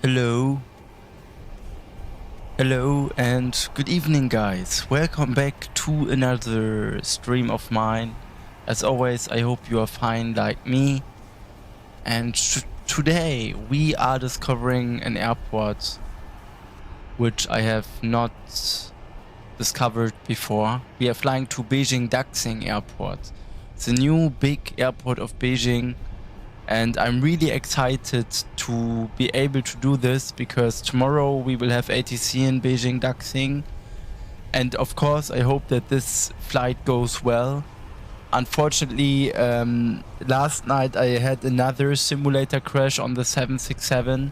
Hello, hello, and good evening, guys. Welcome back to another stream of mine. As always, I hope you are fine like me. And today we are discovering an airport which I have not discovered before. We are flying to Beijing Daxing Airport. It's a new big airport of Beijing. And I'm really excited to be able to do this because tomorrow we will have ATC in Beijing Daxing. And of course, I hope that this flight goes well. Unfortunately, last night I had another simulator crash on the 767.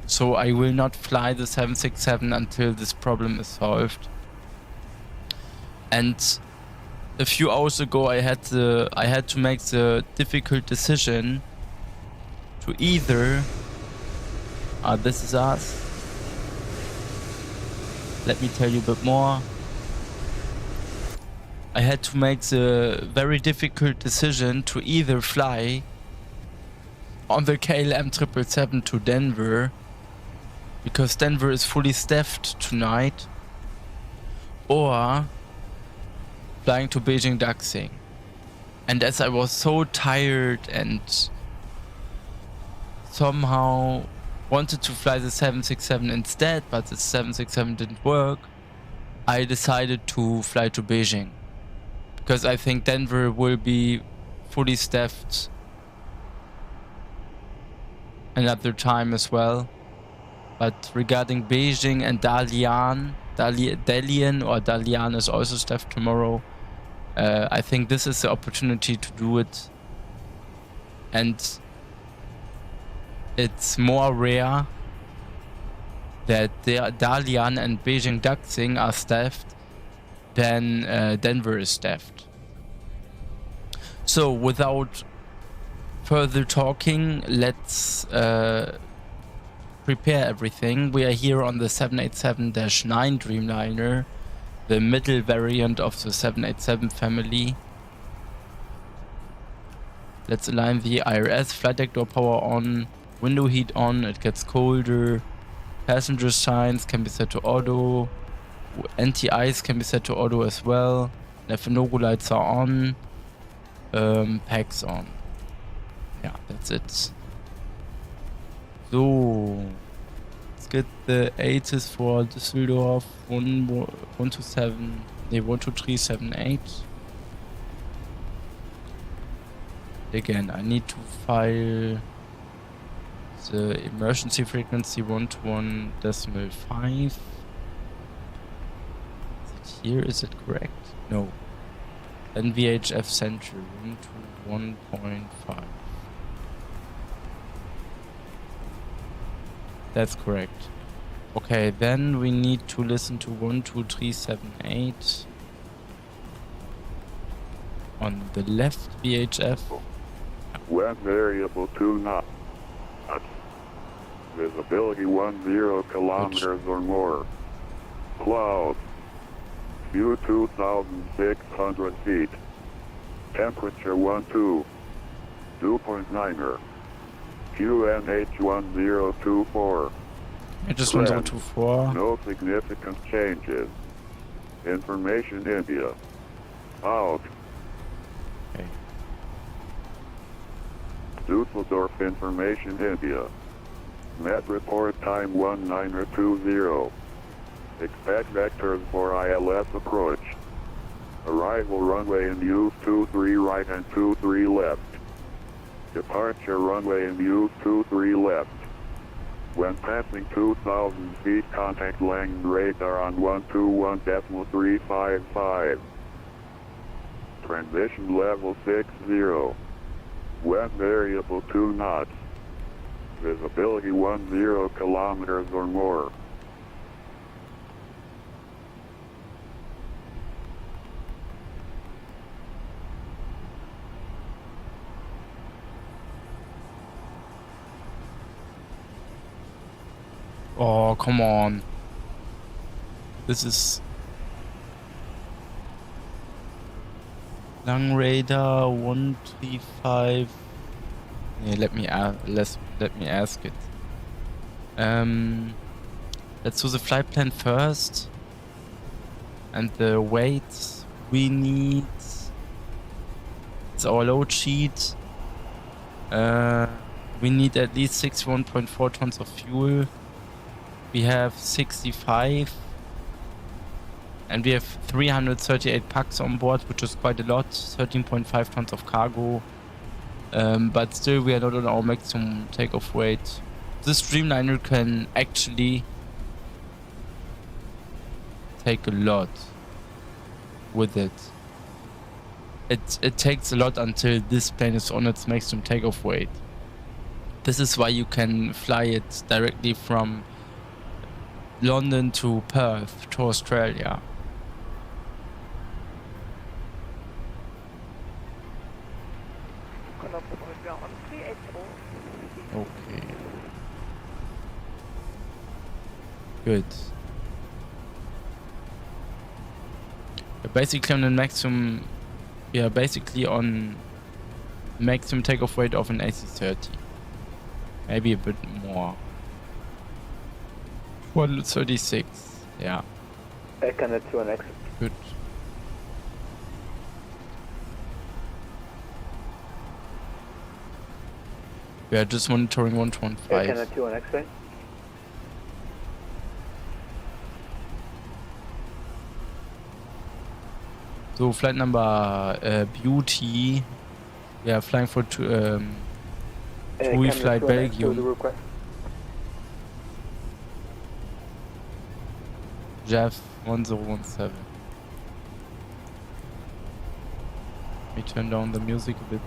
So I will not fly the 767 until this problem is solved. And a few hours ago I had to make the difficult decision to either this is us. Let me tell you a bit more. I had to make the very difficult decision to either fly on the KLM 777 to Denver, because Denver is fully staffed tonight, or flying to Beijing Daxing. And as I was so tired and somehow wanted to fly the 767 instead, but the 767 didn't work, I decided to fly to Beijing. Because I think Denver will be fully staffed another time as well. But regarding Beijing and Dalian is also staffed tomorrow. I think this is the opportunity to do it. And it's more rare that Dalian and Beijing Daxing are staffed than Denver is staffed. So without further talking, let's prepare everything. We are here on the 787-9 Dreamliner, the middle variant of the 787 family. Let's align the IRS, flight deck door power on, window heat on, it gets colder, passenger signs can be set to auto, anti-ice can be set to auto as well, Nefenogo lights are on, packs on. Yeah, that's it. So, let's get the ATIS for Düsseldorf 12378. Again, I need to file the emergency frequency 121.5. Is it here? Is it correct? No. Then VHF Central 121.5. That's correct. Okay, then we need to listen to 12378 on the left VHF. Wind variable 2 knots. Visibility 10 kilometers or more. Clouds. View 2,600 feet. Temperature 2.9er. QNH 1024. Just 1024. No significant changes. Information India. Out. Okay. Dusseldorf Information India. Met report time 1920. Expect vectors for ILS approach. Arrival runway in use 23 right and 23 left. Departure runway in use 23 left. When passing 2,000 feet, contact land radar on 121.355. Transition level 60. Wind variable 2 knots. Visibility 10 kilometers or more. Oh, come on. This is Lang Radar 135. Yeah, let me ask it. Let's do the flight plan first. And the weight we need. It's our load sheet. We need at least 61.4 tons of fuel. We have 65. And we have 338 packs on board, which is quite a lot. 13.5 tons of cargo. But still, we are not on our maximum takeoff weight. This Dreamliner can actually take a lot with it. It takes a lot until this plane is on its maximum takeoff weight. This is why you can fly it directly from London to Perth to Australia. Okay. Good. We're basically on the maximum. We are basically on maximum takeoff weight of an AC-30. Maybe a bit more. 136. Yeah. Canada 2 and exit. Good. We are just monitoring 115. Canada 2 and exit. So flight number Beauty. We are flying for TUI flight Belgium. Jeff 1017. Let me turn down the music a bit.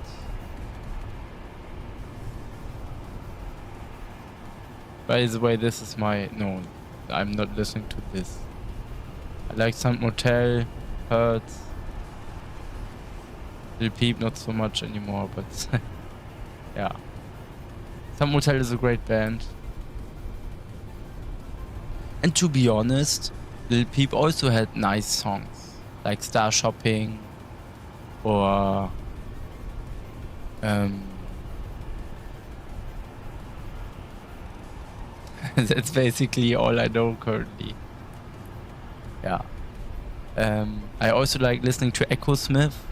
By the way, this is my... No, I'm not listening to this. I like Sun Motel, Hertz. Lil Peep, not so much anymore, but... yeah. Sun Motel is a great band. And to be honest, Lil Peep also had nice songs. Like Star Shopping. Or... That's basically all I know currently. Yeah. I also like listening to Echo Smith.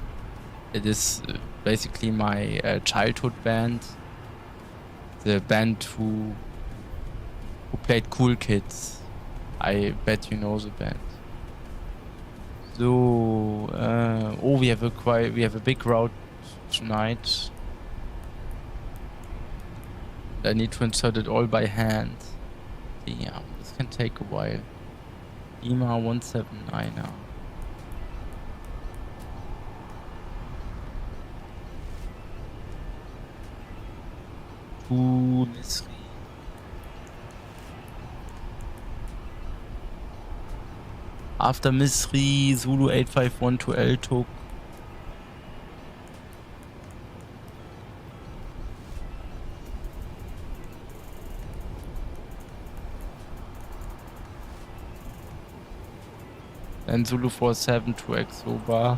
It is basically my childhood band. The band who played Cool Kids. I bet you know the band. So, oh, we have a big route tonight. I need to insert it all by hand. Yeah, this can take a while. Lima 179er. To Misri. After Misri, Zulu 851 to Eltuk. Then Zulu 47 to Exoba.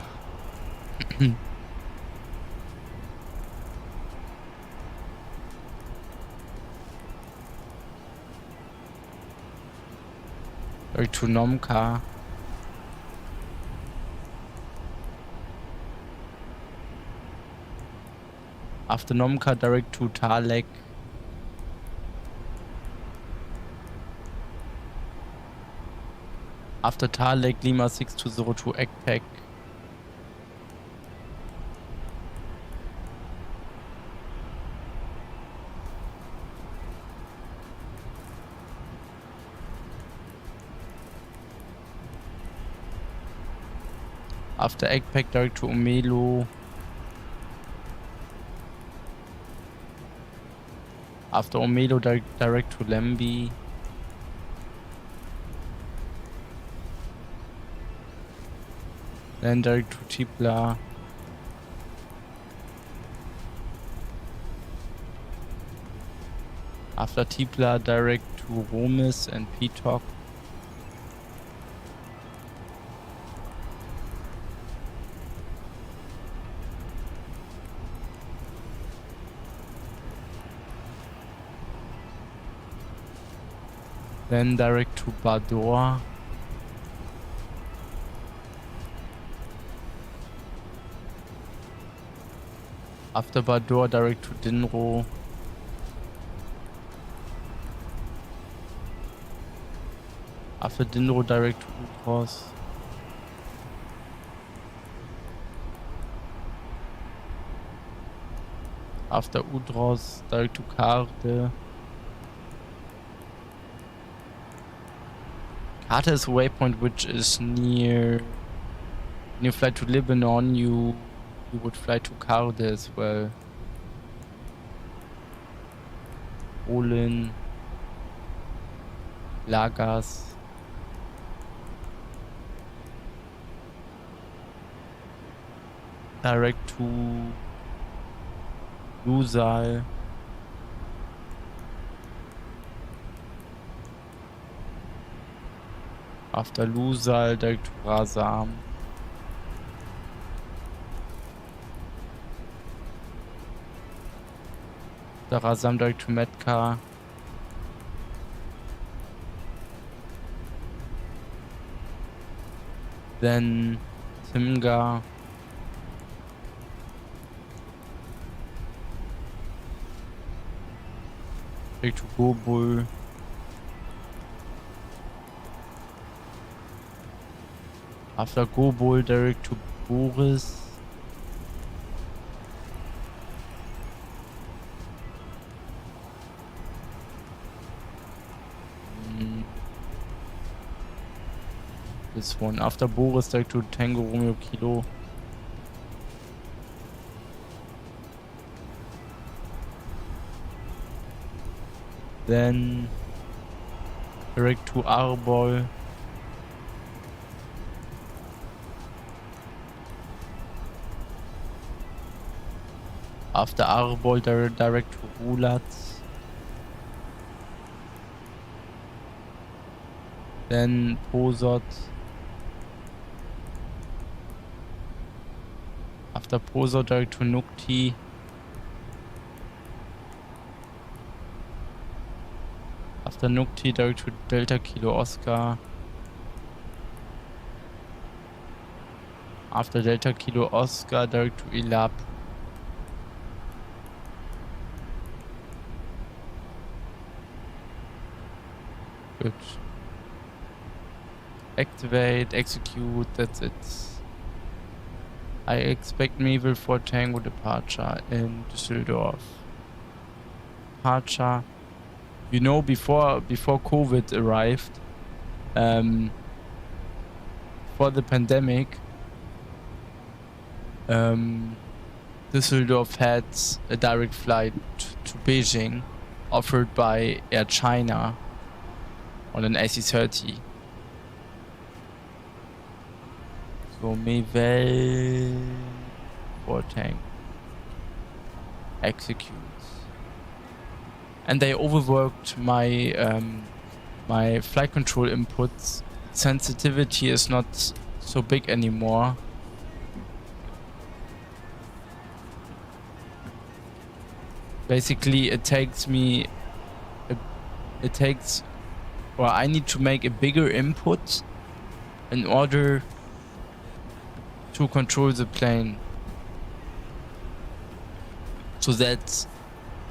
Direct to Nomka. After Nomka, direct to Talek. After Talek, Lima 620 to Ekpek. After Ekpek, direct to Omelo. After Omelo, direct to Lembi. Then direct to Tipla. After Tipla, direct to Romis and Pitok. Then direct to Bador. After Bador, direct to Dinro. After Dinro, direct to Utros. After Utros, direct to Karte. Karte is a waypoint which is near. When you fly to Lebanon, you would fly to Karte as well. Polen, Lagas. Direct to Lusal. After Lusal, direct to Razam. After Razam, direct to Metka. Then Timga. Direct to Gobul. After Gobul, direct to Boris. This one. After Boris, direct to Tango Romeo Kilo. Then direct to Arbol. After Arbol, direct to Rulat. Then Posot. After Posot, direct to Nukti. After Nukti, direct to Delta Kilo Oscar. After Delta Kilo Oscar, direct to Ilap. Good. Activate, execute, that's it. I expect Mewel for Tango departure in Düsseldorf. Departure. You know, before COVID arrived, for the pandemic, Düsseldorf had a direct flight to Beijing offered by Air China on an AC-30. So Mewel for Tango executes. And they overworked my my flight control inputs. Sensitivity is not so big anymore. Basically, it takes me, or I need to make a bigger input in order to control the plane, so that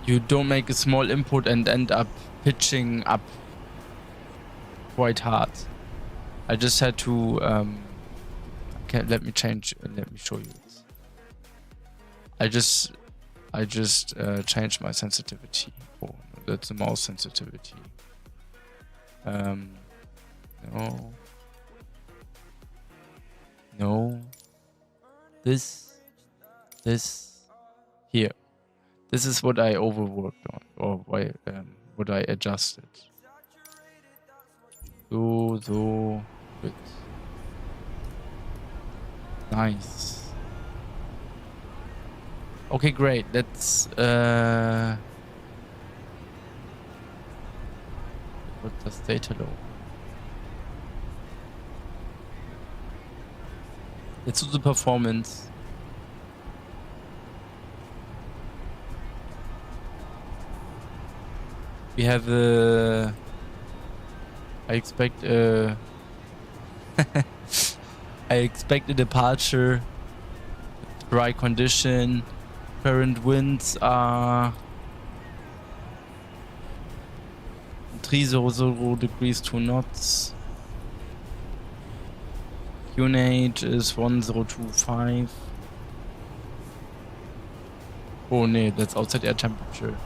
you don't make a small input and end up pitching up quite hard. I just had to okay, let me show you this. I just changed my sensitivity. Oh, that's the mouse sensitivity. No. This here. This is what I overworked on, or what I adjusted. So good. Nice. Okay, great. Let's put the data low. Let's do the performance. We have a I expect a I expect a departure. Dry condition. Current winds are 300 degrees 2 knots. QNH is 1025. Oh nee, that's outside air temperature.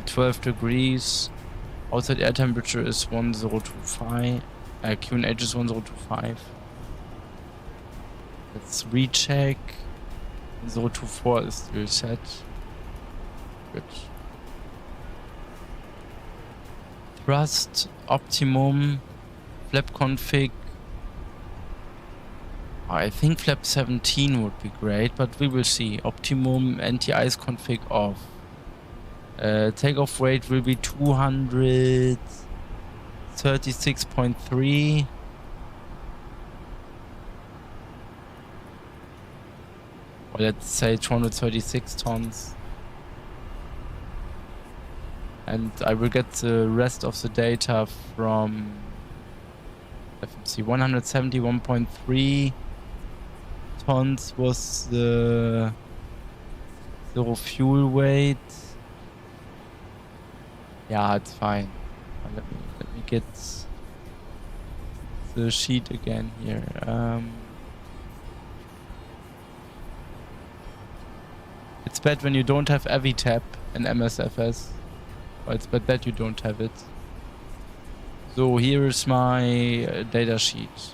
12 degrees. Outside air temperature is 1025. QNH is 1025. Let's recheck. 1024 is still set. Good. Thrust, optimum, flap config. I think flap 17 would be great, but we will see. Optimum, anti-ice config off. Takeoff weight will be 236.3. Or let's say 236 tons. And I will get the rest of the data from FMC. 171.3 tons was the zero fuel weight. Yeah, it's fine. Let me get the sheet again here. It's bad when you don't have AviTap in MSFS. Or it's bad that you don't have it. So here is my data sheet.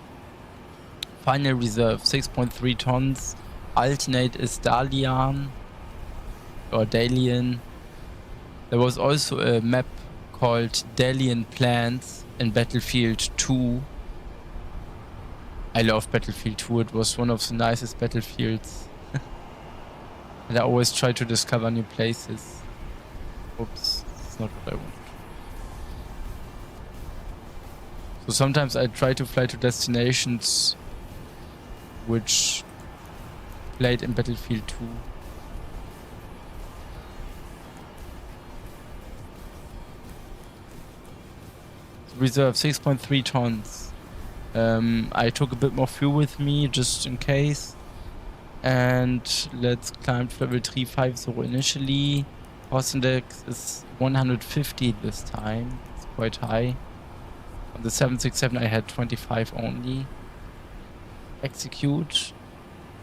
Final reserve 6.3 tons. Alternate is Dalian or Dalian. There was also a map called Dalian Plants in Battlefield 2. I love Battlefield 2. It was one of the nicest battlefields. And I always try to discover new places. Oops, that's not what I want. So sometimes I try to fly to destinations which played in Battlefield 2. Reserve 6.3 tons. I took a bit more fuel with me just in case. And let's climb to level 350 initially. Horse index is 150 this time. It's quite high. On the 767 I had 25 only. Execute.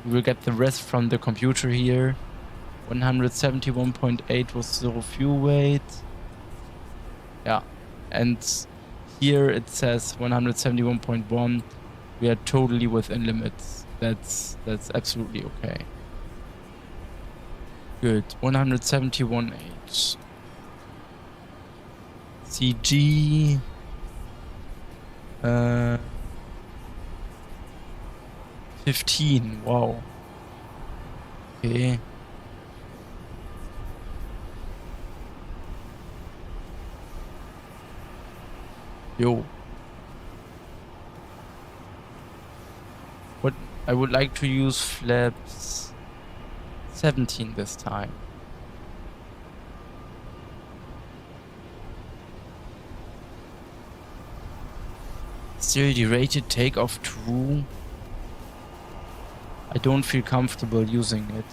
We will get the rest from the computer here. 171.8 was zero fuel weight. Yeah. And here it says 171.1. We are totally within limits. That's absolutely okay. Good. 171.8. CG. 15. Wow. Okay. Yo. What I would like to use flaps 17 this time. Still derated takeoff true. I don't feel comfortable using it.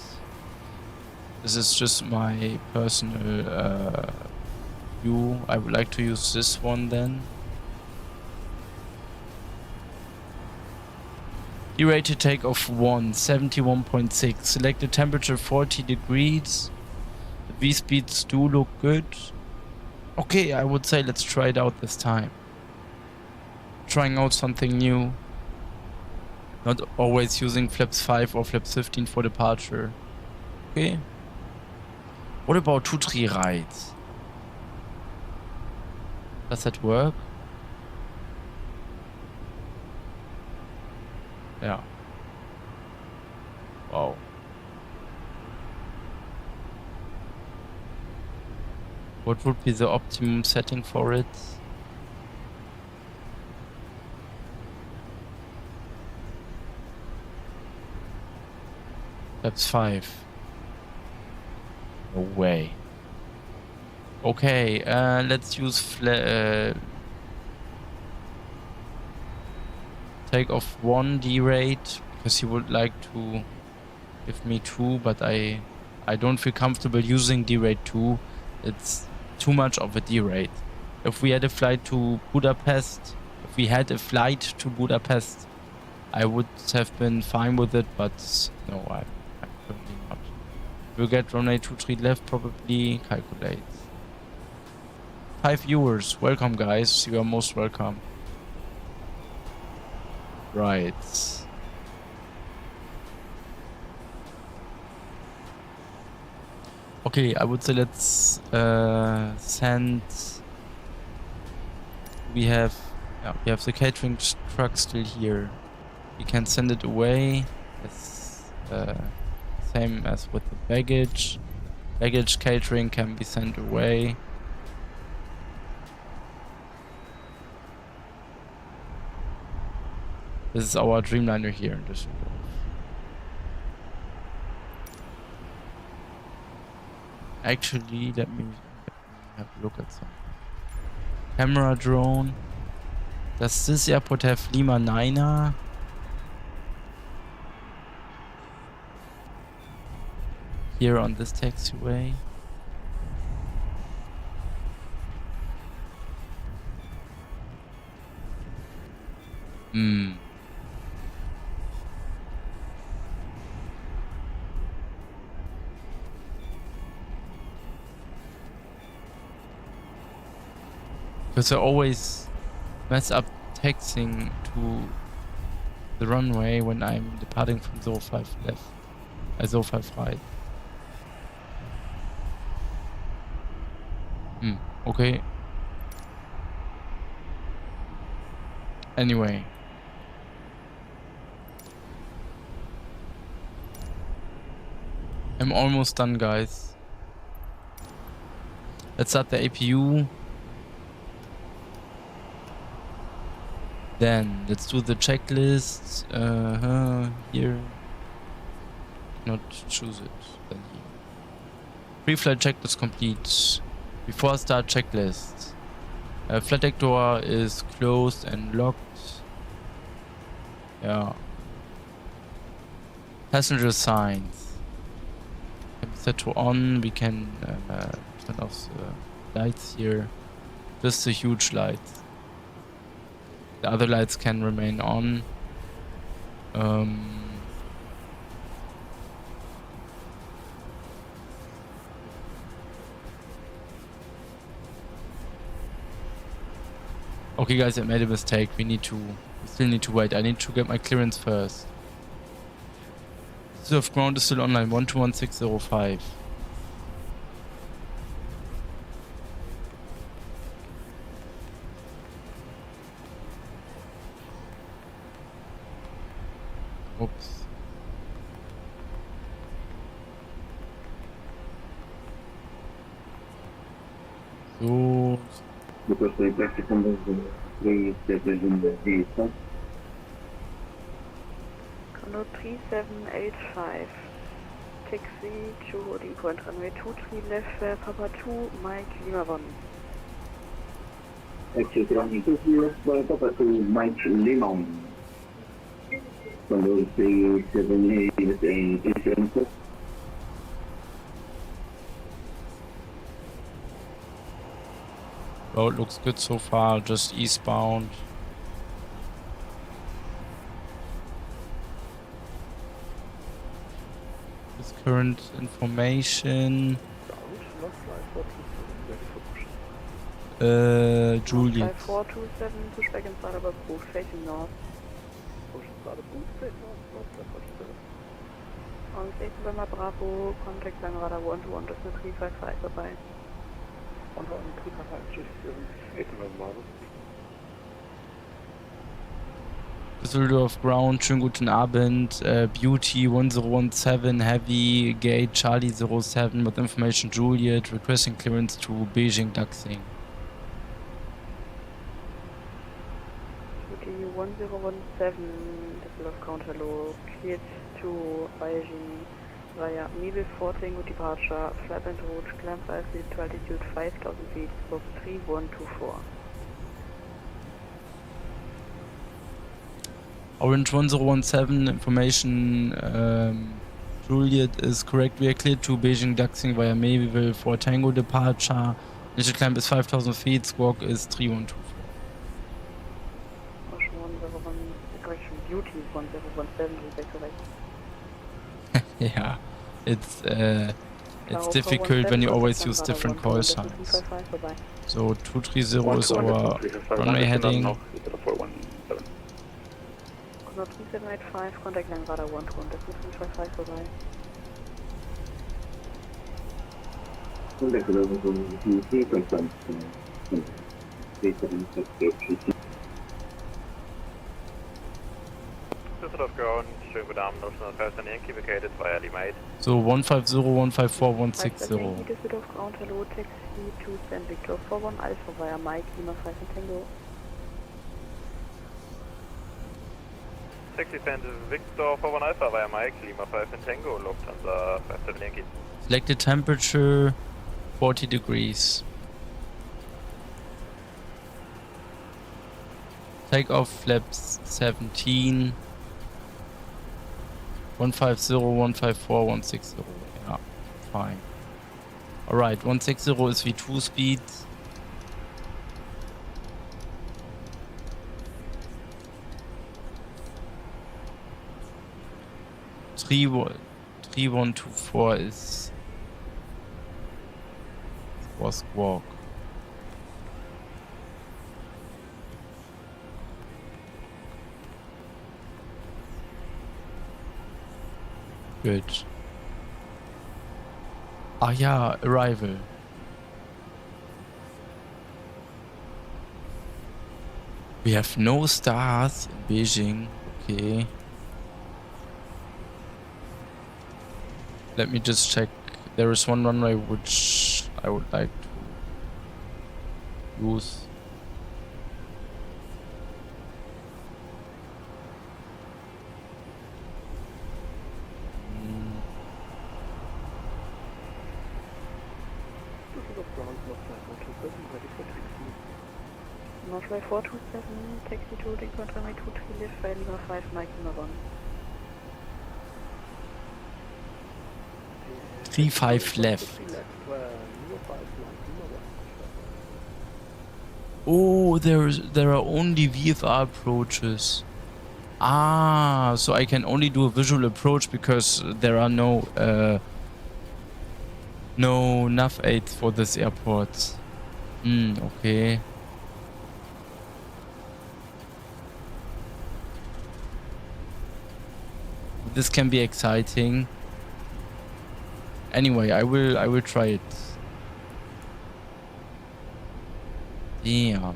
This is just my personal view. I would like to use this one then. Derated takeoff 1, 71.6. Select the temperature 40 degrees. The V speeds do look good. Okay, I would say let's try it out this time. Trying out something new. Not always using flaps 5 or flaps 15 for departure. Okay. What about 2-3 rides? Does that work? Yeah. Wow. What would be the optimum setting for it? That's 5. No way. take off 1 D-rate because he would like to give me 2, but I don't feel comfortable using D-rate 2. It's too much of a D-rate. If we had a flight to Budapest, I would have been fine with it, but no, I'm currently not. We'll get runway 23 left, probably calculate. 5 viewers, welcome guys, you are most welcome. Right. Okay, I would say let's send. We have the catering truck still here. We can send it away. It's same as with the baggage. Baggage catering can be sent away. This is our Dreamliner here in Düsseldorf. Actually, let me have a look at some. Camera drone. Does this airport have Lima 9er? Here on this taxiway. Because I always mess up taxiing to the runway when I'm departing from 05 left. 05 right. Okay. Anyway. I'm almost done, guys. Let's start the APU. Then let's do the checklist. Here. Not choose it. Then here. Pre-flight checklist complete. Before start checklist. Flight deck door is closed and locked. Yeah. Passenger signs can be set to on. We can turn off the lights here. Just the huge lights. The other lights can remain on. Okay guys, I made a mistake. We still need to wait. I need to get my clearance first. Surf ground is still online, 121605. Oops. So. Because the practical is the Kondo 3785. Taxi to holding point runway 23 left, Papa 2, Mike Lima 1. Taxi runway 23 left, Papa 2, Mike Lima 1. Kondo 3785. Road looks good so far, just eastbound. This current information. Juliet. 5427 to spec and start above Buch, facing north. On station Lima Bravo, contact line radar 121, just a 355, bye-bye. Düsseldorf Ground, schönen guten Abend. Beauty 1017 Heavy, Gate Charlie 07 with information Juliet, requesting clearance to Beijing Daxing. Beauty 1017, Düsseldorf Ground, hello, cleared to Beijing via Nebel 14 with departure, flight and route, climb flight to altitude 5000 feet, box 3124. Orange 1017 information. Juliet is correct. We are cleared to Beijing Daxing via Mayville for Tango departure. Initial climb is 5,000 feet. Squawk is 3124. Ocean 101, correction, Beauty is 1017, back to right. Yeah, it's difficult when you always use different call signs. So 230 is our runway heading. Contact 3785, contact line radar 12, das ist 355 vorbei. Contact level TUC confirmed. 3768. Düsseldorf ground, schönen guten Abend, Lufthansa 5 Yankee vacated via Lima 8. So 150, 154, 160. Düsseldorf ground, hello, taxi to St. Victor 41 Alpha via Mike, Lima 5 and Tango. Taxi St. Victor 41 Alpha via Mike, Lima 5 and Tango, Lufthansa 57 Yankee. Selected temperature 40 degrees. Takeoff flaps 17. 150, 154, 160. Yeah, fine. Alright, 160 is V2 speed. Three 3124 is squawk. Good. Ah yeah, arrival. We have no stars in Beijing. Okay. Let me just check. There is one runway which I would like to use. Northway 427, taxi to the runway 23 left via Lima 5, Mike Lima 1. 35 left. Oh, there are only VFR approaches. Ah, so I can only do a visual approach because there are no nav aids for this airport. Okay. This can be exciting. Anyway, I will try it. Damn.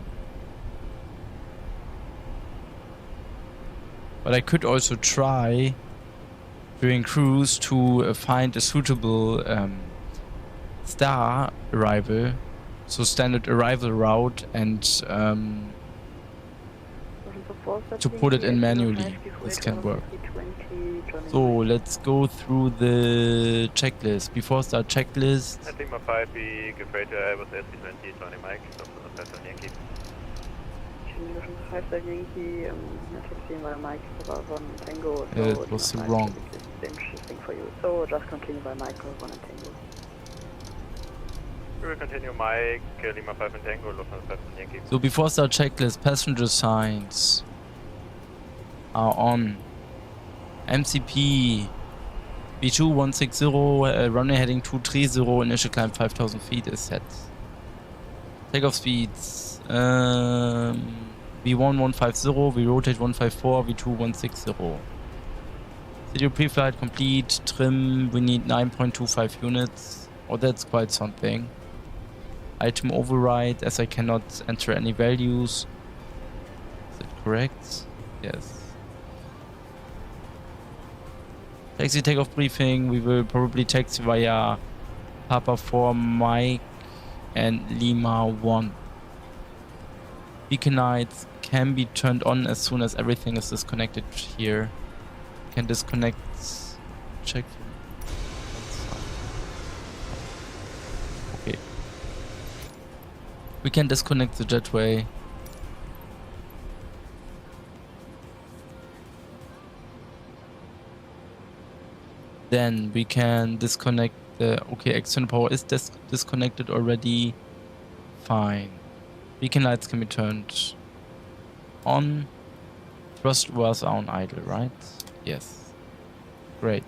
But I could also try during cruise to find a suitable star arrival, so standard arrival route, and to put it in manually. This can work. So let's go through the checklist. Before start checklist. At Lima 5, be gefreight to Airbus A320, Johnny Mike, Lufthansa 5 Yankee. It was wrong. Interesting for you. So just continue by Mike 1 and Tango. We will continue Mike, Lima 5 and Tango, Lufthansa 5 Yankee. So before start checklist, passenger signs are on. MCP B2 160, runway heading 230, initial climb 5,000 feet is set. Takeoff speeds V1 150, we rotate 154, V2 160. Video pre-flight complete, trim, we need 9.25 units. Oh, that's quite something. Item override, as I cannot enter any values. Is it correct? Yes. Taxi takeoff briefing, we will probably taxi via Papa 4 Mike and Lima 1. Beacon lights can be turned on as soon as everything is disconnected here. Can disconnect, check. Okay. We can disconnect the jetway. then we can disconnect the... Okay, external power is disconnected already. Fine. Beacon lights can be turned on. Thrusters are on idle, right? Yes. Great.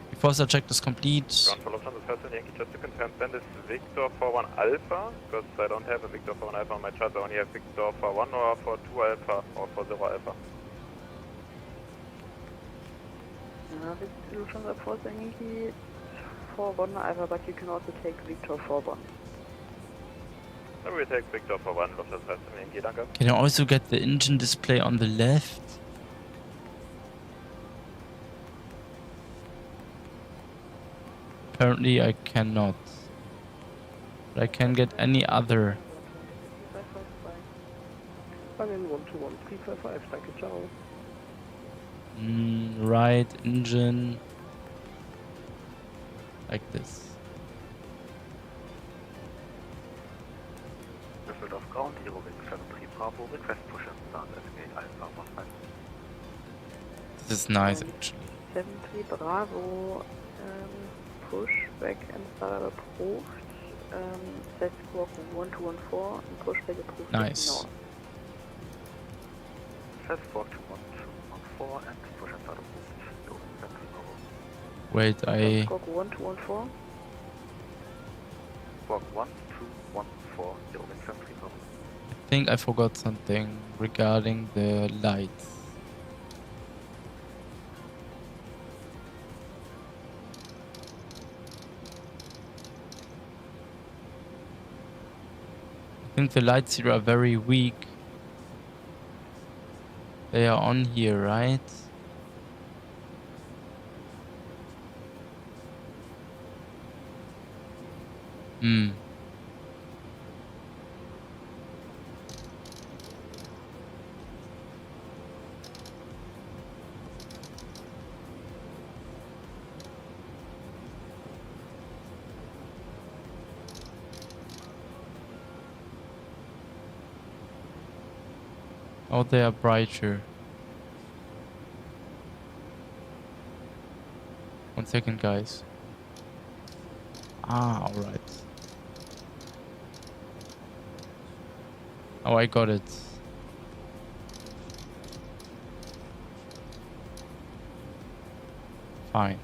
Before the check is complete... Ground for Lufthansa First Yankee, just to confirm, send is Victor 41 Alpha, because I don't have a Victor 41 Alpha on my chart, I only have Victor 41 or for 2 Alpha or for 0 Alpha. This is Lufthansa First Yankee 41 Alpha, but you can also take Victor 41. So we take Victor 41, Lufthansa First Yankee, danke. Can I also get the engine display on the left? Apparently I cannot. But I can get any other. Berlin 121355, danke, ciao. Right engine. Like this. Düsseldorf Ground, Hero Wing 73 Bravo, request push and start at gate Alpha 15. This is nice actually. 73 Bravo, push back and start approved. Set squawk 1214 and push back approved. Nice. North. Set squawk 1214 and push and start approved. Hero Wing 73 Bravo. Wait, Set squawk 1214. Squawk 1214, Hero Wing 73 Bravo. I think I forgot something regarding the lights. I think the lights here are very weak. They are on here, right? Oh, they are brighter. 1 second, guys. Ah, alright. Oh, I got it. Fine.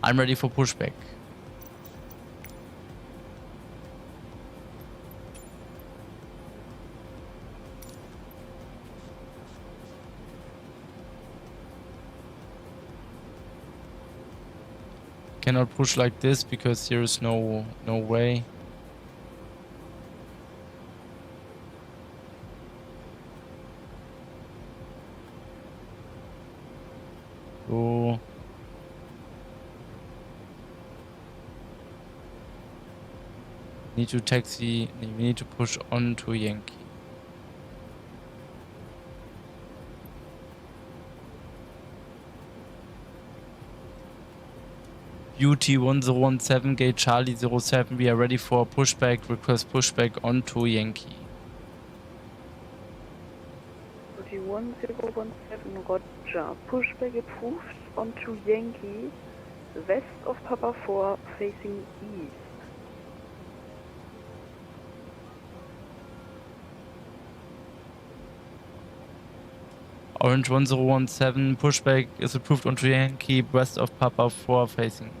I'm ready for pushback. Cannot push like this because there is no way. So need to taxi. We need to push on to Yankee. Beauty 1017, gate Charlie 07, we are ready for pushback, request pushback onto Yankee. Beauty 1017, Roger. Pushback approved onto Yankee, west of Papa 4, facing east. Orange 1017, pushback is approved onto Yankee, west of Papa 4, facing east.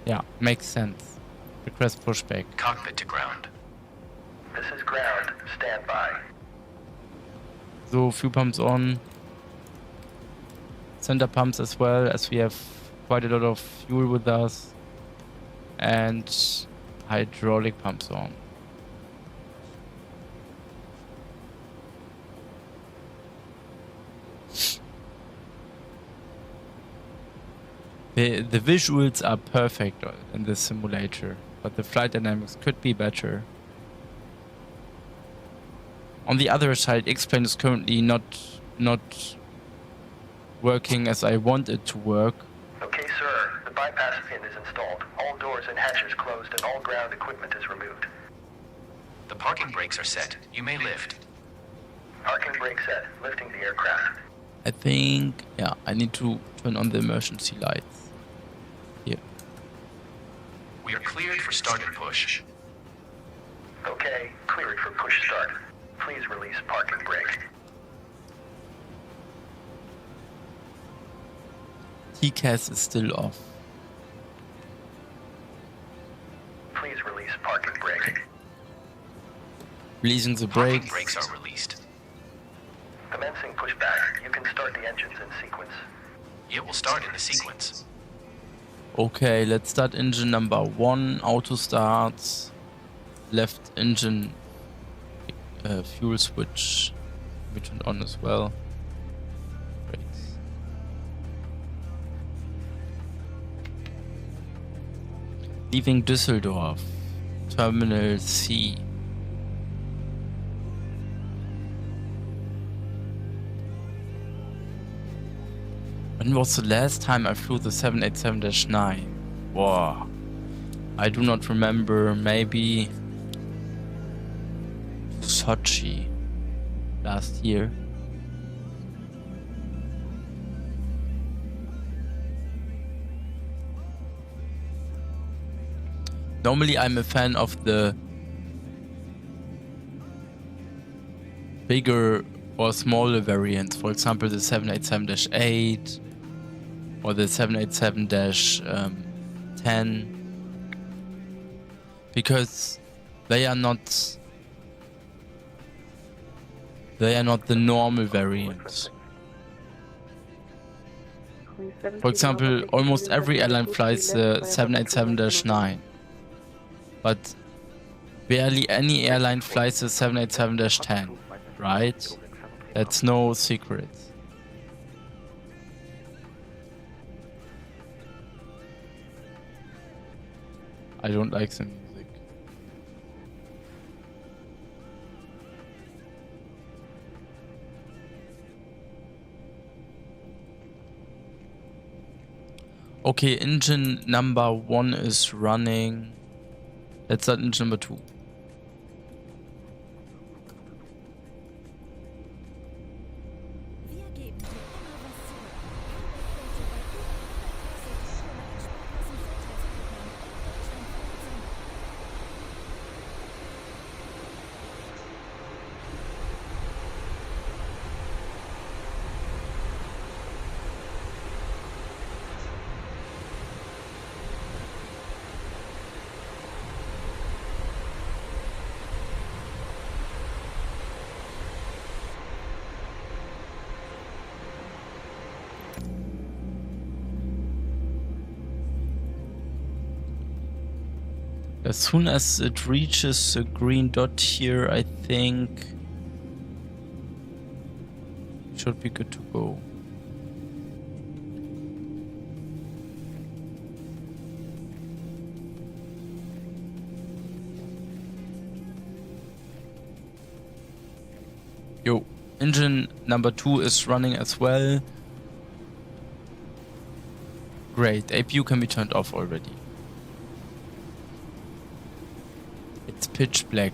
Yeah, makes sense. Request pushback. Cockpit to ground. This is ground, stand by. So, fuel pumps on. Center pumps as well, as we have quite a lot of fuel with us. And hydraulic pumps on. The visuals are perfect in this simulator, but the flight dynamics could be better. On the other side, X-Plane is currently not working as I want it to work. Okay, sir. The bypass pin is installed. All doors and hatches closed and all ground equipment is removed. The parking brakes are set. You may lift. Parking brake set. Lifting the aircraft. I think, yeah, I need to turn on the emergency lights. Here. We are cleared for start and push. Okay, cleared for push start. Please release parking brake. TCAS is still off. Please release parking brake. Releasing the Parking brakes. brakes are released. Commencing pushback. You can start the engines in sequence. It will start in the sequence. Okay, let's start engine number 1. Auto starts. Left engine fuel switch. We turned on as well. Brakes. Leaving Düsseldorf. Terminal C. When was the last time I flew the 787-9? Wow. I do not remember. Maybe Sochi last year. Normally I'm a fan of the bigger or smaller variants, for example the 787-8 or the 787-10, because they are not the normal variants. For example, almost every airline flies the 787-9, but barely any airline flies the 787-10, right? That's no secret. I don't like the music. Okay, engine number 1 is running. Let's start engine number 2. As soon as it reaches the green dot here, I think it should be good to go. Yo, engine number 2 is running as well. Great, APU can be turned off already. It's pitch black.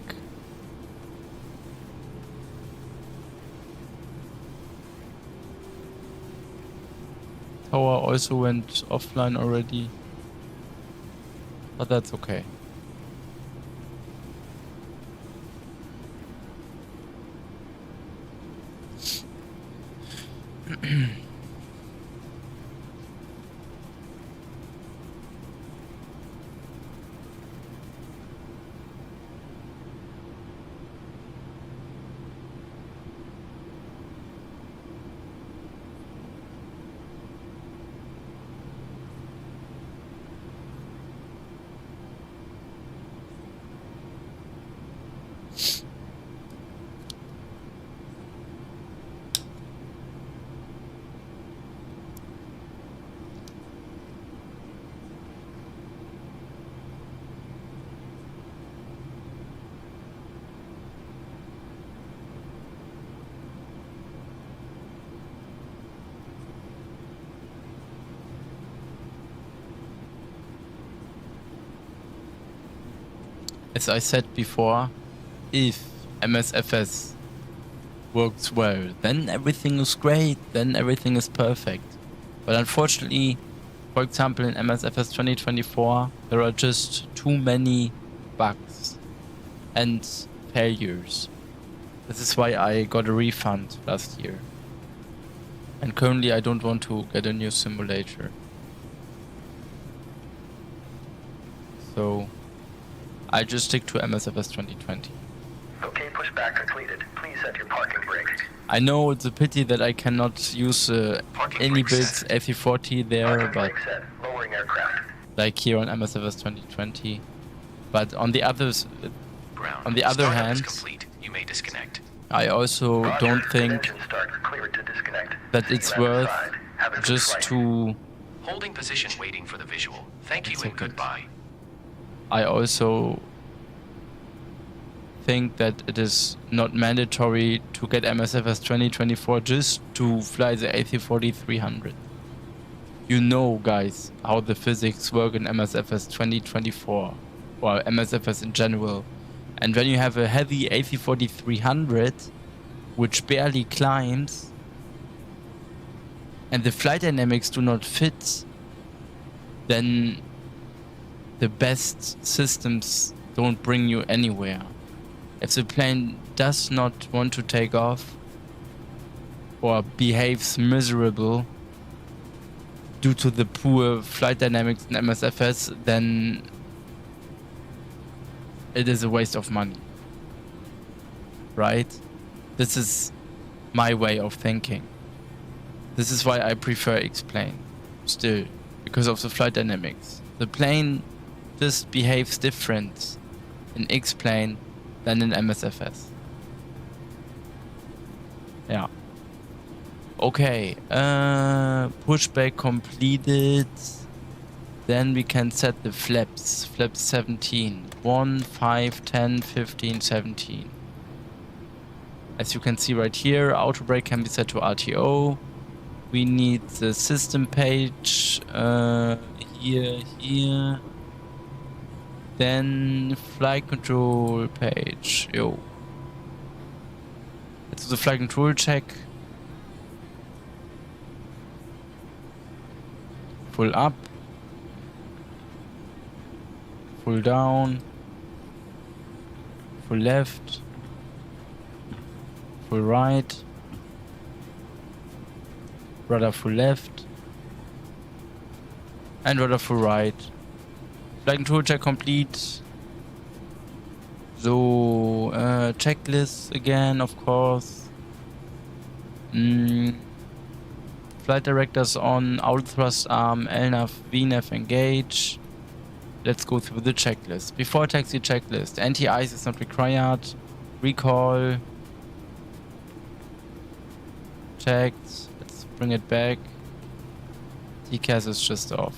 Tower also went offline already, but that's okay. As I said before, if MSFS works well, then everything is great, then everything is perfect. But unfortunately, for example, in MSFS2024, there are just too many bugs and failures. This is why I got a refund last year. And currently I don't want to get a new simulator. So I just stick to MSFS2020. Okay, pushback completed. Please set your parking brake. I know it's a pity that I cannot use Parking any brake builds set. AC40 there, Parking but brake set. Lowering aircraft. like here on MSFS2020. But on the others, Ground. on the other Startup hand, is complete. You may disconnect. I also Roger. don't think Engine start. Clear to disconnect. that See it's you worth outside. Have a good just flight. to. Holding position waiting for the visual. Thank you It's and okay. goodbye. I also think that it is not mandatory to get MSFS 2024 just to fly the AC40-300. You know, guys, how the physics work in MSFS 2024 or MSFS in general. And when you have a heavy AC40-300 which barely climbs and the flight dynamics do not fit, then the best systems don't bring you anywhere. If the plane does not want to take off or behaves miserable due to the poor flight dynamics in MSFS, then it is a waste of money. Right? This is my way of thinking. This is why I prefer X-plane still, because of the flight dynamics. The plane just behaves different in X-plane than in MSFS. Yeah. Okay, pushback completed. Then we can set the flaps. Flaps 17. 1, 5, 10, 15, 17. As you can see right here, auto brake can be set to RTO. We need the system page here. Then flight control page. Yo. Let's do the flight control check. Full up. Full down. Full left. Full right. Rudder full left. And rudder full right. Flight control check complete. So, checklist again, of course. Flight directors on, auto thrust arm, LNAV, VNAV engage. Let's go through the checklist. Before taxi checklist, anti-ice is not required. Recall. Checked. Let's bring it back. TCAS is just off.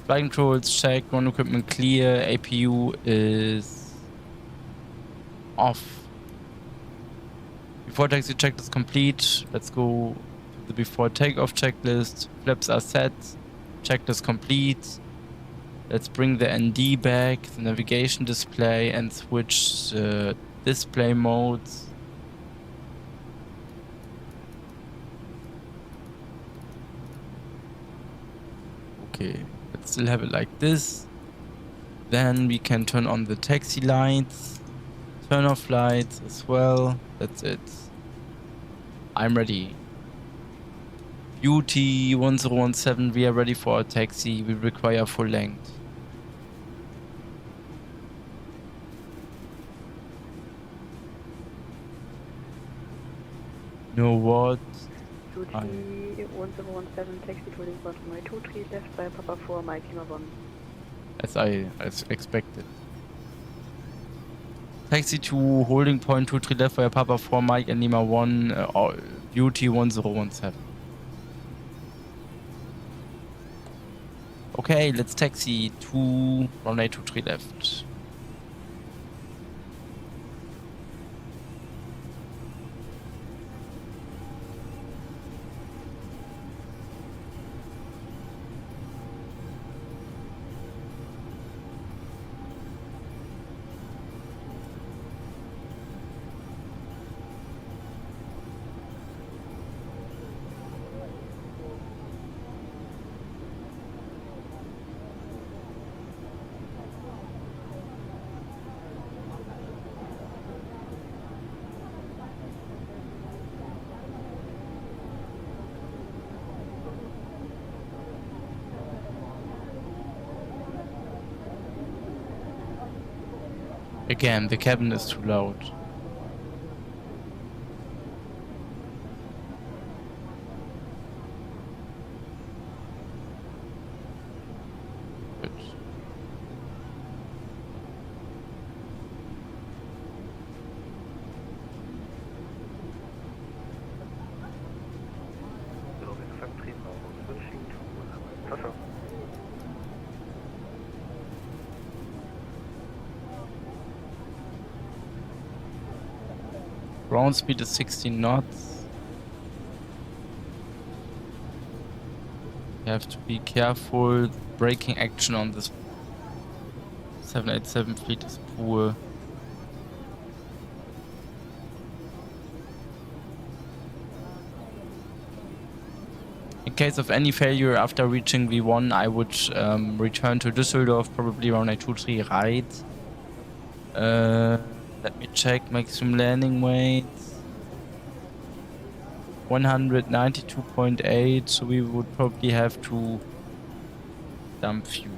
Flight controls checked, ground equipment clear, APU is off. Before taxi checklist complete, let's go to the before takeoff checklist. Flaps are set, checklist complete. Let's bring the ND back, the navigation display, and switch the display modes. Okay. Still have it like this. Then we can turn on the taxi lights, turn off lights as well. That's it. I'm ready. Beauty 1017, we are ready for our taxi. We require full length. Know what? Beauty 1017, taxi to Lincoln my 23 left by Papa 4, Mike Lima 1. As expected. Taxi to holding point 23 left by Papa 4, Mike and Lima 1, Beauty 1017. Okay, let's taxi to runway 23 left. Again, the cabin is too loud. Good. Ground speed is 16 knots. You have to be careful. Braking action on this 787 fleet is poor. In case of any failure after reaching V1, I would return to Düsseldorf, probably around a 2-3 ride. Let me check maximum landing weight. 192.8, so we would probably have to dump fuel.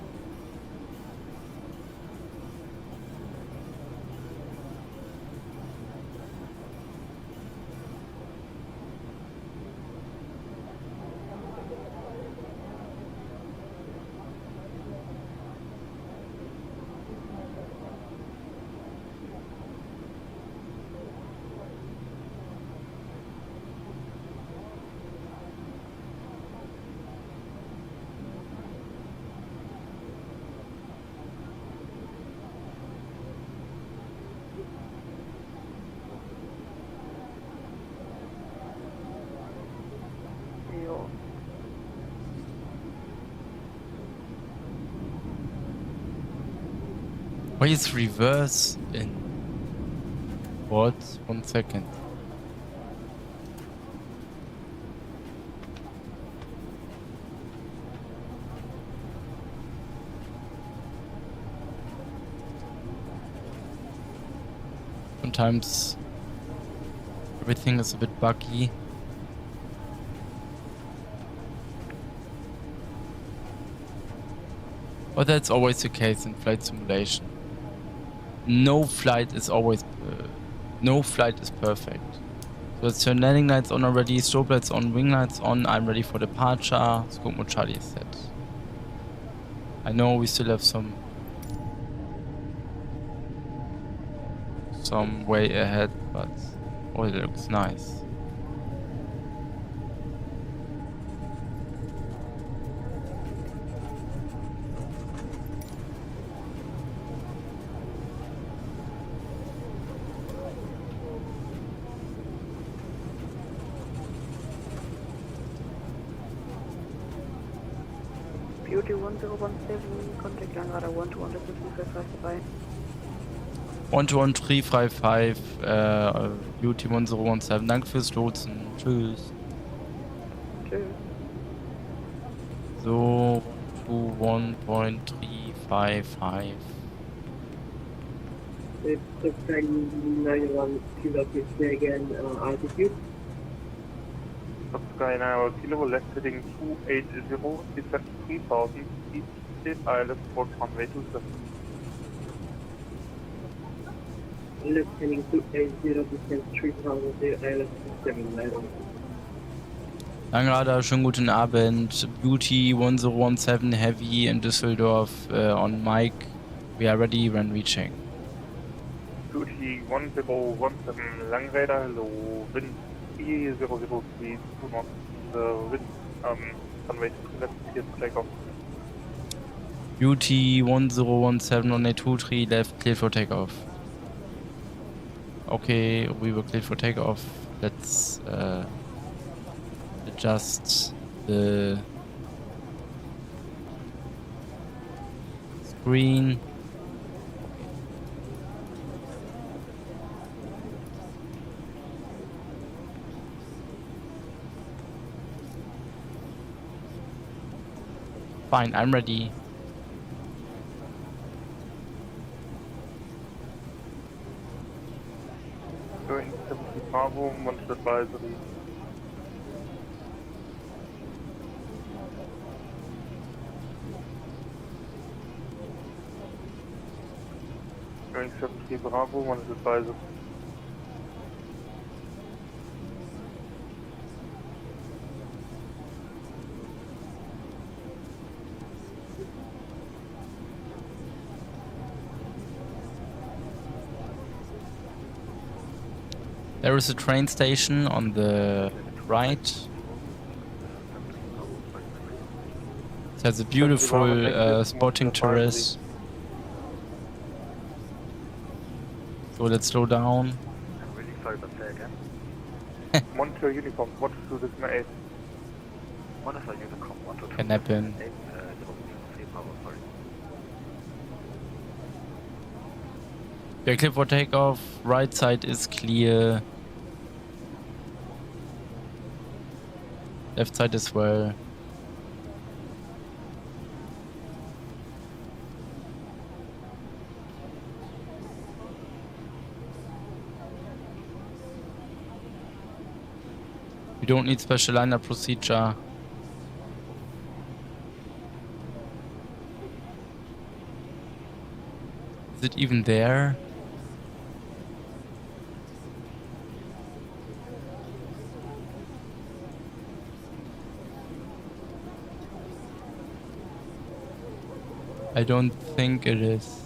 Jo. Why is reverse in? What? 1 second. Sometimes everything is a bit buggy. But that's always the case in flight simulation. No flight is perfect. So let's turn landing lights on already, strobe lights on, wing lights on. I'm ready for departure. Scope mode Charlie is set. I know we still have some way ahead, but oh, it looks nice. Beauty 1017, contact Langrada 121 121-355, Beauty 1017, danke fürs Lotsen. Tschüss. Tschüss. So, 121.355. Altitude. Sky 9 Kilo, left heading 280, descent 3000, east state ILS port runway 27. Left heading 280, descent 3000, ILS 27. Langrada, schönen guten Abend. Beauty 1017 Heavy in Düsseldorf on mic. We are ready when reaching. Beauty 1017 Langräder, hello, wind 3003, 2 knots, wind, runway 2 left, clear for takeoff. Beauty 1017 on a 2-3 left, clear for takeoff. Okay, we were clear for takeoff. Let's adjust the screen. Fine, I'm ready. Going 70 Bravo, launch advisory. Going 73 Bravo, one is advised. There is a train station on the right. It has a beautiful spotting terrace. So let's slow down. I'm really sorry, but say again. Monitor uniform, what to this 8? Monitor uniform, 1 to 2. Can happen. Yeah, clear for takeoff. Right side is clear. Left side as well. We don't need special liner procedure. Is it even there? I don't think it is.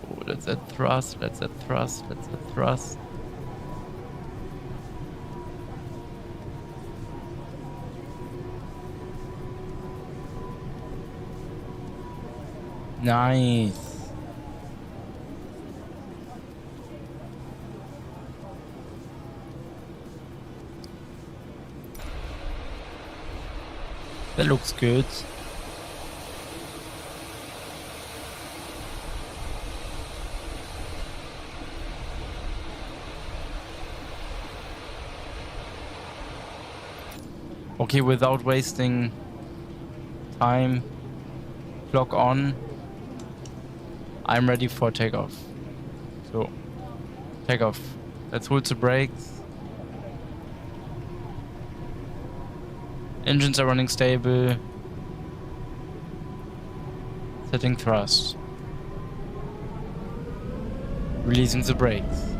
Oh, let's add thrust, let's add thrust, let's add thrust. Nice. That looks good. Okay, without wasting time, clock on. I'm ready for takeoff. So, takeoff. Let's hold the brakes. Engines are running stable. Setting thrust. Releasing the brakes.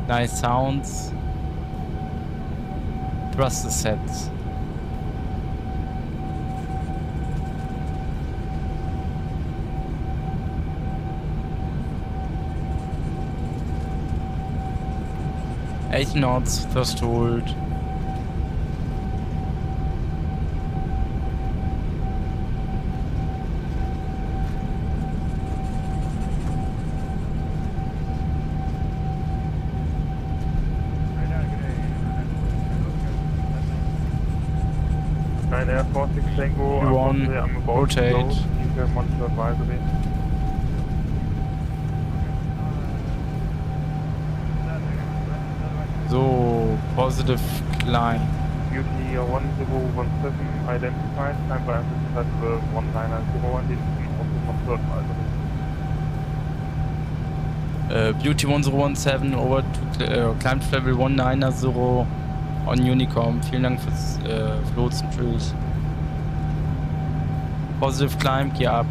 Nice sounds. Thrust is set. Eight knots, thrust hold. Air Force 6 Tango, One, I'm about rotate. to close. Use monitor advisory. So, positive climb. Beauty 1017 identified, time by MSFS 1990 and also monitor advisory. Beauty 1017 over to climb to level 190 on Unicom. Vielen Dank fürs Lotsen. Tschüss. Positive climb, gear up.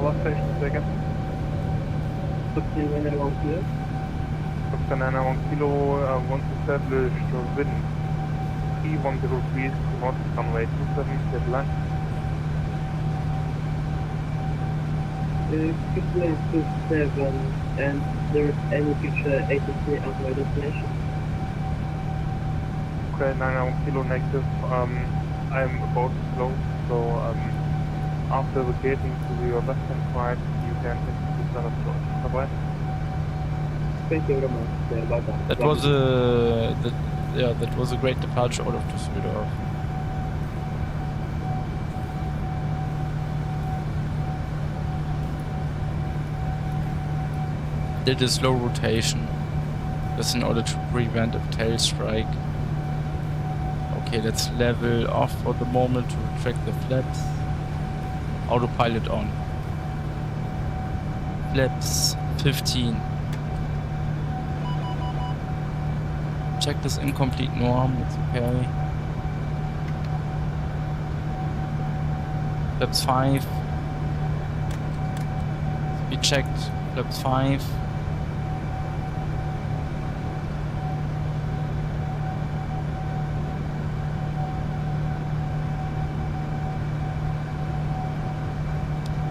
Last station, second. Captain 91 Kilo, want to establish wind 310 degrees, north runway 27, get line. Plane 27, and there is any picture ATC at my destination? Okay, 91 Kilo negative, I'm about to close, so after the gating to your left hand side, you can hit the center approach. Bye-bye. Thank you very much. Bye-bye. That was a that was a great departure out of Düsseldorf. Did a slow rotation, just in order to prevent a tail strike. Okay, let's level off for the moment to retract the flaps. Autopilot on. Flaps 15. Check this incomplete norm, it's okay. Flaps 5. We checked flaps 5.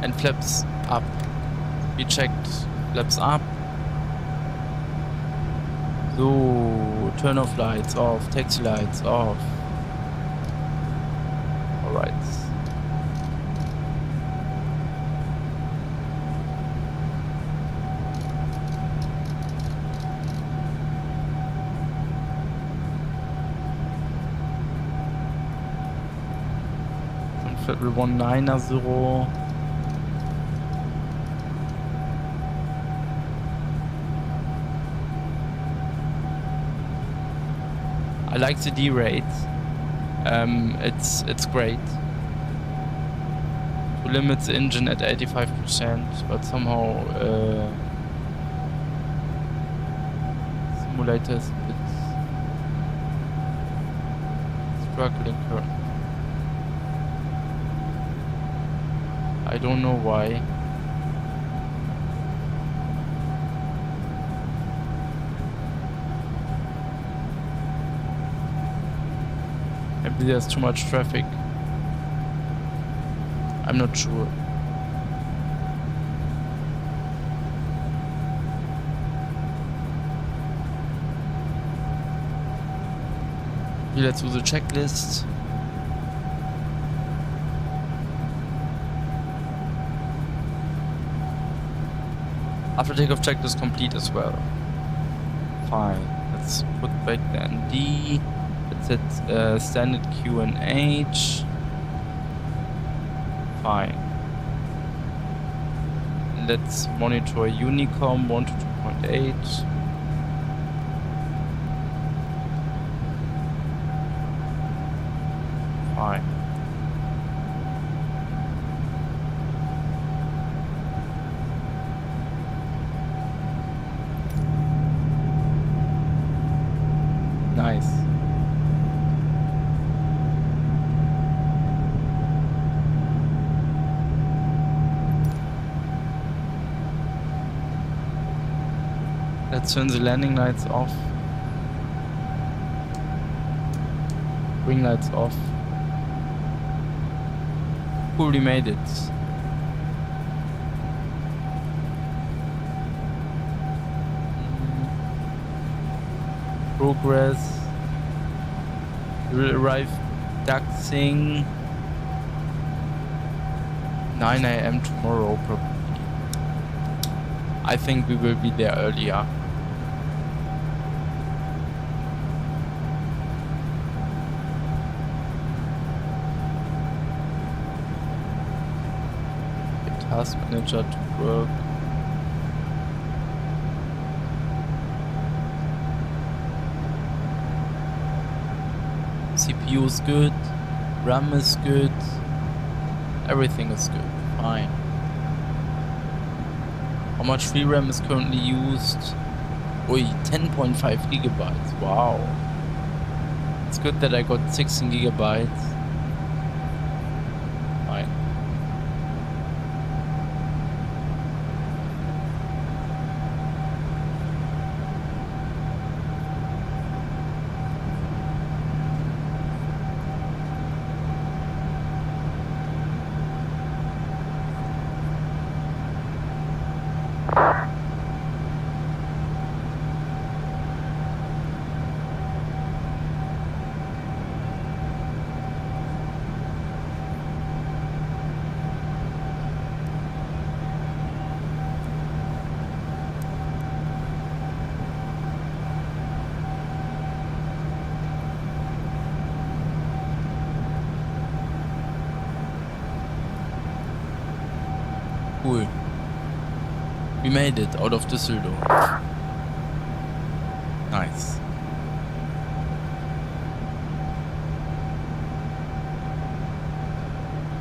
And flaps up. We checked flaps up. So, turn off lights off, taxi lights off. Alright. Level 190. I like the D rate. It's great. To limit the engine at 85%, but somehow simulator is a bit struggling currently. I don't know why. Maybe there's too much traffic. I'm not sure. Okay, let's do the checklist. After takeoff, checklist complete as well. Fine. Let's put back the ND. Let's set standard Q and H. Fine. Let's monitor Unicom 1 to 2.8. Fine. Nice. Let's turn the landing lights off. Wing lights off. Cool, we made it. Progress. We'll arrive Daxing 9 AM tomorrow probably. I think we will be there earlier. Get task manager to work. CPU is good, RAM is good, everything is good, fine. How much free RAM is currently used? Oi, 10.5 gigabytes, wow. It's good that I got 16 gigabytes. Fine. Cool. We made it out of Düsseldorf. Nice.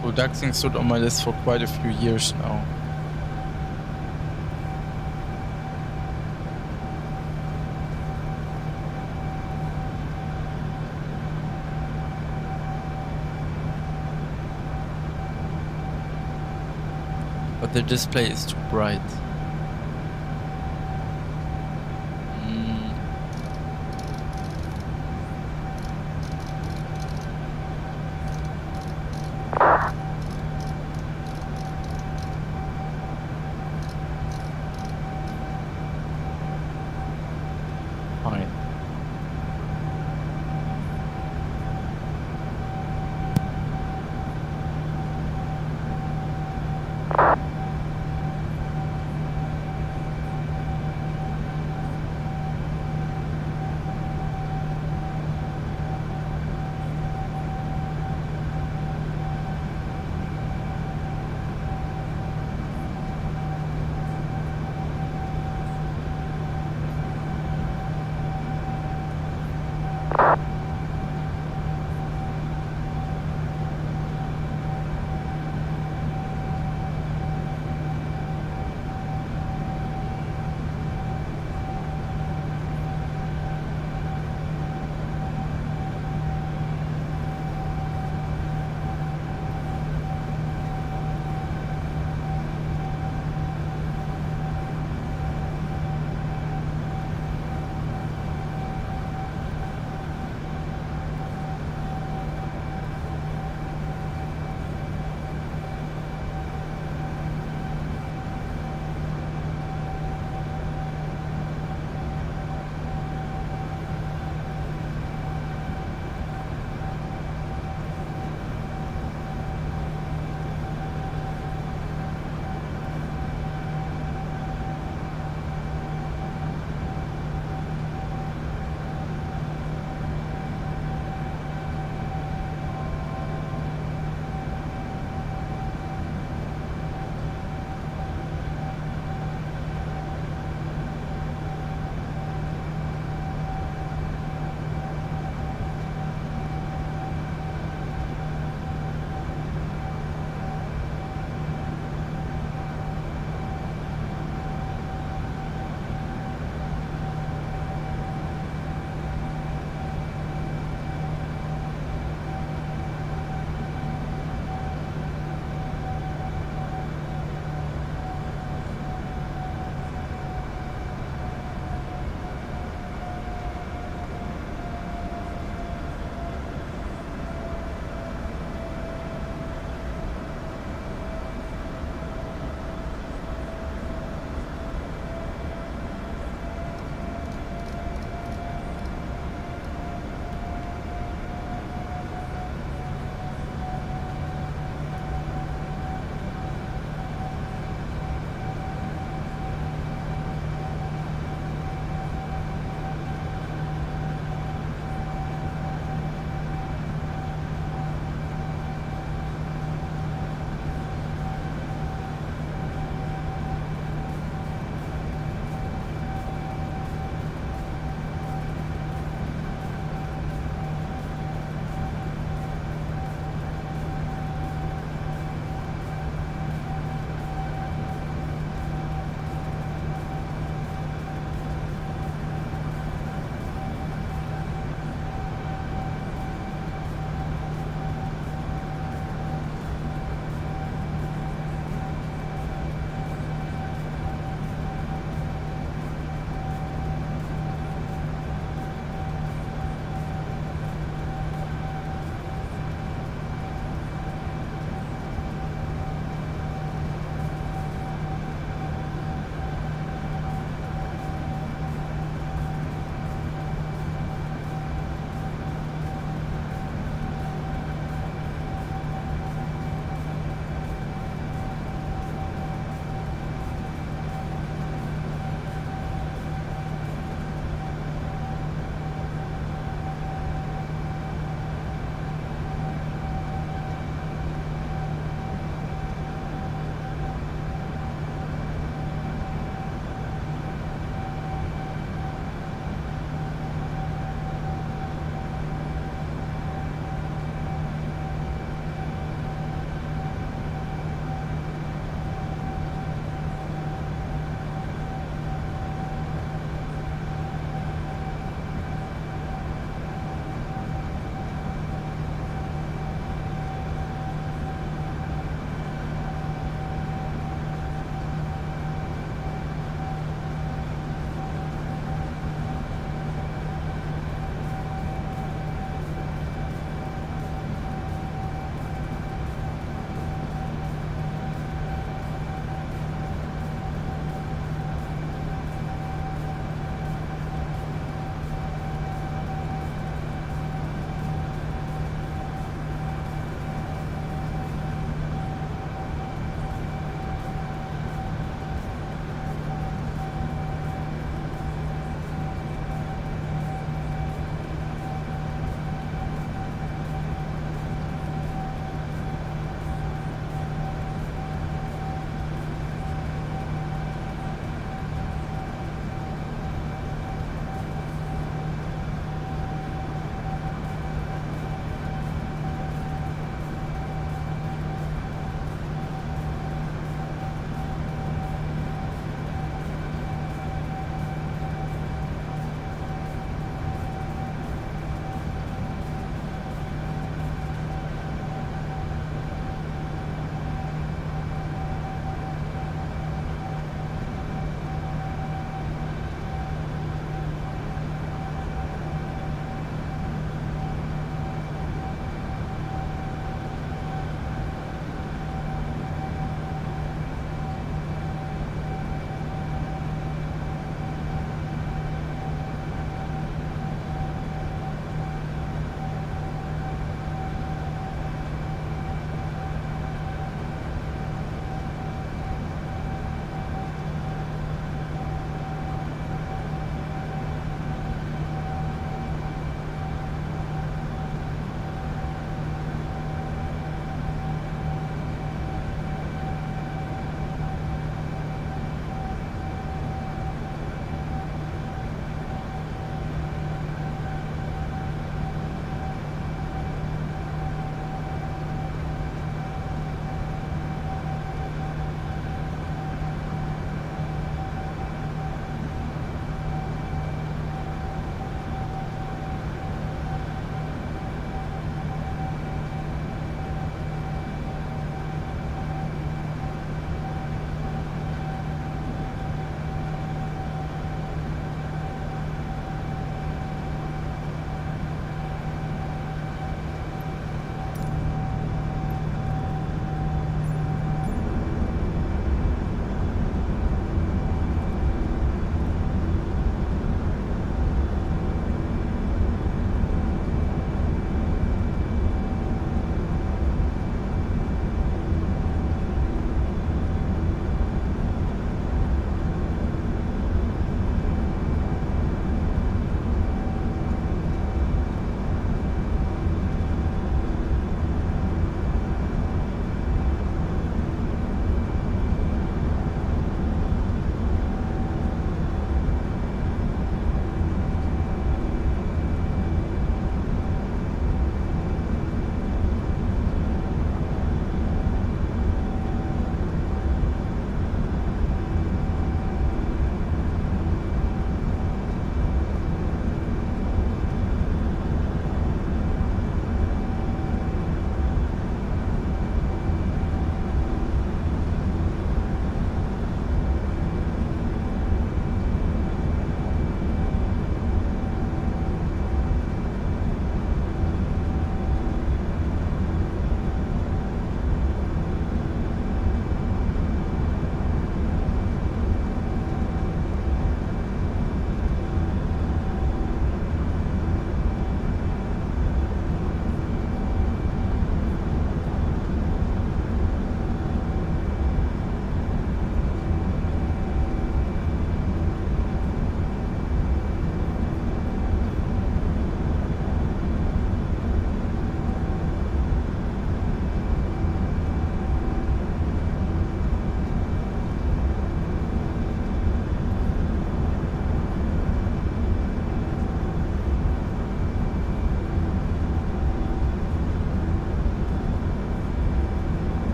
So Daxing stood on my list for quite a few years now. But the display is too bright. Fine.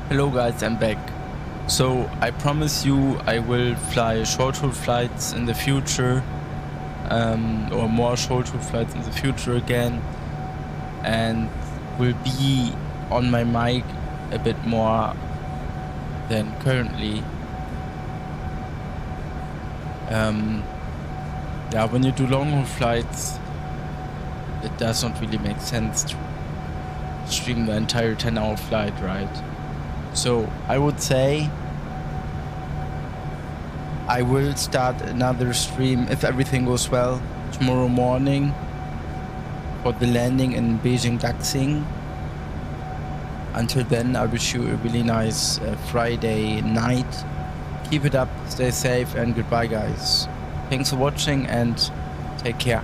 Hello guys, I'm back. So I promise you I will fly short-haul flights in the future, or more short-haul flights in the future again, and will be on my mic a bit more than currently. Yeah, when you do long-haul flights, it does not really make sense to stream the entire 10-hour flight, right? So I would say I will start another stream, if everything goes well, tomorrow morning for the landing in Beijing Daxing. Until then, I wish you a really nice Friday night. Keep it up, stay safe, and goodbye guys. Thanks for watching and take care.